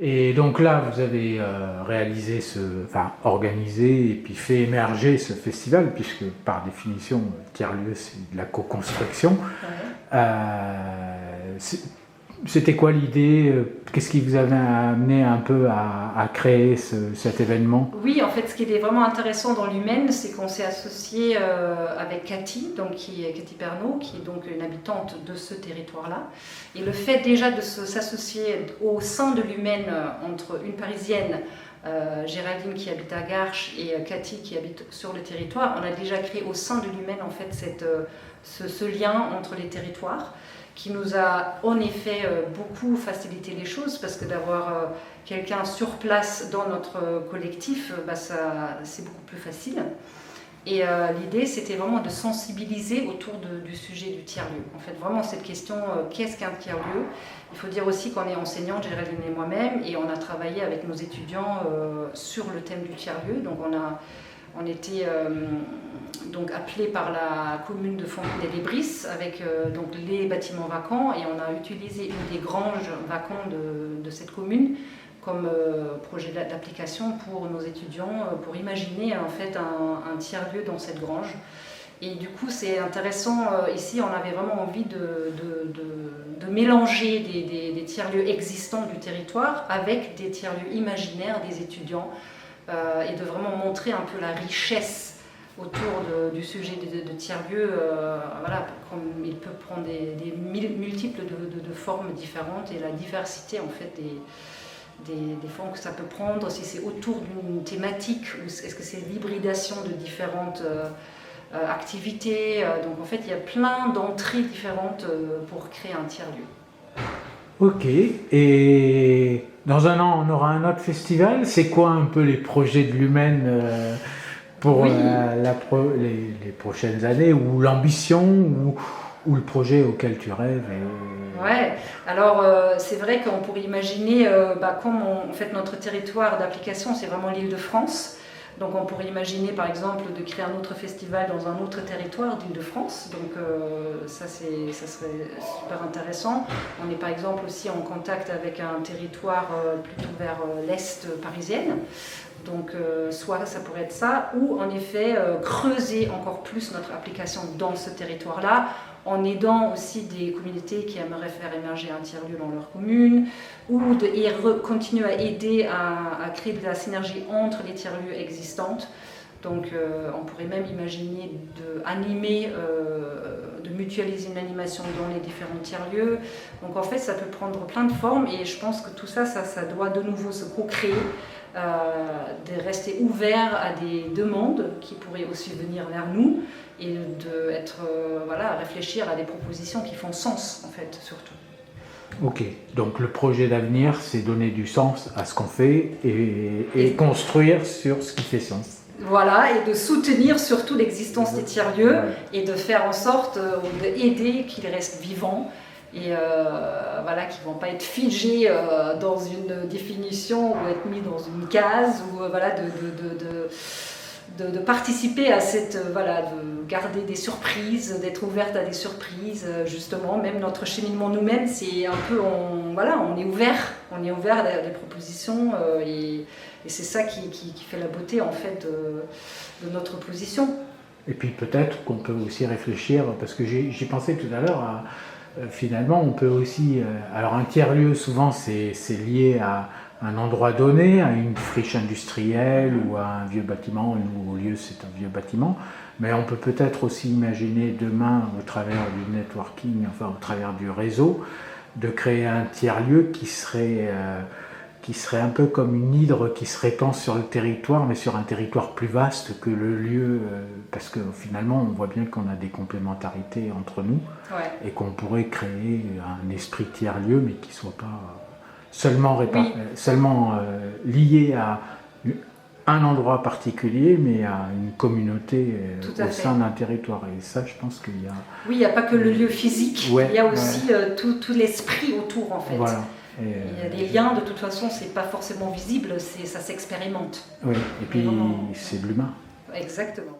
Et donc là, vous avez réalisé organisé et puis fait émerger ce festival, puisque par définition, tiers-lieu, c'est de la co-construction. Ouais. C'est- C'était quoi l'idée? Qu'est-ce qui vous avait amené un peu à créer cet événement? Oui, en fait, ce qui est vraiment intéressant dans l'Humaine, c'est qu'on s'est associé avec Cathy, Cathy Pernaut, qui est donc une habitante de ce territoire-là. Et le fait déjà de s'associer au sein de l'Humaine entre une Parisienne, Géraldine qui habite à Garches et Cathy qui habite sur le territoire, on a déjà créé au sein de l'Humaine en fait ce lien entre les territoires, qui nous a en effet beaucoup facilité les choses, parce que d'avoir quelqu'un sur place dans notre collectif, c'est beaucoup plus facile. Et l'idée, c'était vraiment de sensibiliser autour du sujet du tiers-lieu. En fait, vraiment cette question, qu'est-ce qu'un tiers-lieu? Il faut dire aussi qu'on est enseignante, Géraldine et moi-même, et on a travaillé avec nos étudiants sur le thème du tiers-lieu. Donc on était donc appelés par la commune de Fontenay-lès-Bris avec donc les bâtiments vacants, et on a utilisé une des granges vacantes de cette commune comme projet d'application pour nos étudiants, pour imaginer en fait un tiers-lieu dans cette grange. Et du coup, c'est intéressant, ici, on avait vraiment envie de mélanger des tiers-lieux existants du territoire avec des tiers-lieux imaginaires des étudiants, et de vraiment montrer un peu la richesse autour du sujet de tiers-lieux, voilà, comme il peut prendre des multiples de formes différentes, et la diversité en fait des formes que ça peut prendre, si c'est autour d'une thématique ou est-ce que c'est l'hybridation de différentes activités. Donc en fait, il y a plein d'entrées différentes pour créer un tiers-lieu. Ok, et dans un an, on aura un autre festival. C'est quoi un peu les projets de l'Humaine pour Oui. les prochaines années, ou l'ambition, ou le projet auquel tu rêves Ouais, alors c'est vrai qu'on pourrait imaginer, comme en fait notre territoire d'application, c'est vraiment l'Île-de-France. Donc on pourrait imaginer par exemple de créer un autre festival dans un autre territoire d'Île-de-France. Donc ça serait super intéressant. On est par exemple aussi en contact avec un territoire plutôt vers l'est parisienne. Donc soit ça pourrait être ça, ou en effet creuser encore plus notre application dans ce territoire-là, en aidant aussi des communautés qui aimeraient faire émerger un tiers-lieu dans leur commune, ou continuer à aider à créer de la synergie entre les tiers-lieux existantes. Donc on pourrait même imaginer de mutualiser une animation dans les différents tiers-lieux. Donc en fait, ça peut prendre plein de formes, et je pense que tout ça doit de nouveau se co-créer, de rester ouvert à des demandes qui pourraient aussi venir vers nous, et réfléchir à des propositions qui font sens en fait, surtout. Ok, donc le projet d'avenir, c'est donner du sens à ce qu'on fait et construire sur ce qui fait sens. Voilà, et de soutenir surtout l'existence des tiers-lieux, Ouais. et de faire en sorte d'aider qu'ils restent vivants, et qu'ils ne vont pas être figés dans une définition ou être mis dans une case, ou de participer à de garder des surprises, d'être ouverte à des surprises, justement. Même notre cheminement nous-mêmes, c'est un peu, on est ouvert à des propositions, et c'est ça qui fait la beauté en fait de notre position. Et puis peut-être qu'on peut aussi réfléchir, parce que j'y pensais tout à l'heure, finalement on peut aussi, alors un tiers-lieu souvent c'est lié à un endroit donné, à une friche industrielle ou à un vieux bâtiment. Un nouveau lieu, c'est un vieux bâtiment, mais on peut peut-être aussi imaginer demain, au travers du networking, enfin au travers du réseau, de créer un tiers-lieu qui serait un peu comme une hydre qui se répand sur le territoire, mais sur un territoire plus vaste que le lieu, parce que finalement on voit bien qu'on a des complémentarités entre nous, Ouais. et qu'on pourrait créer un esprit tiers-lieu, mais qui ne soit pas seulement lié à un endroit particulier, mais à une communauté au sein d'un territoire. Et ça, je pense qu'il y a... Oui, il n'y a pas que le lieu physique, Ouais, il y a aussi tout l'esprit autour en fait. Voilà. Il y a des liens, de toute façon, c'est pas forcément visible, ça s'expérimente. Oui, et puis c'est de l'humain. Exactement.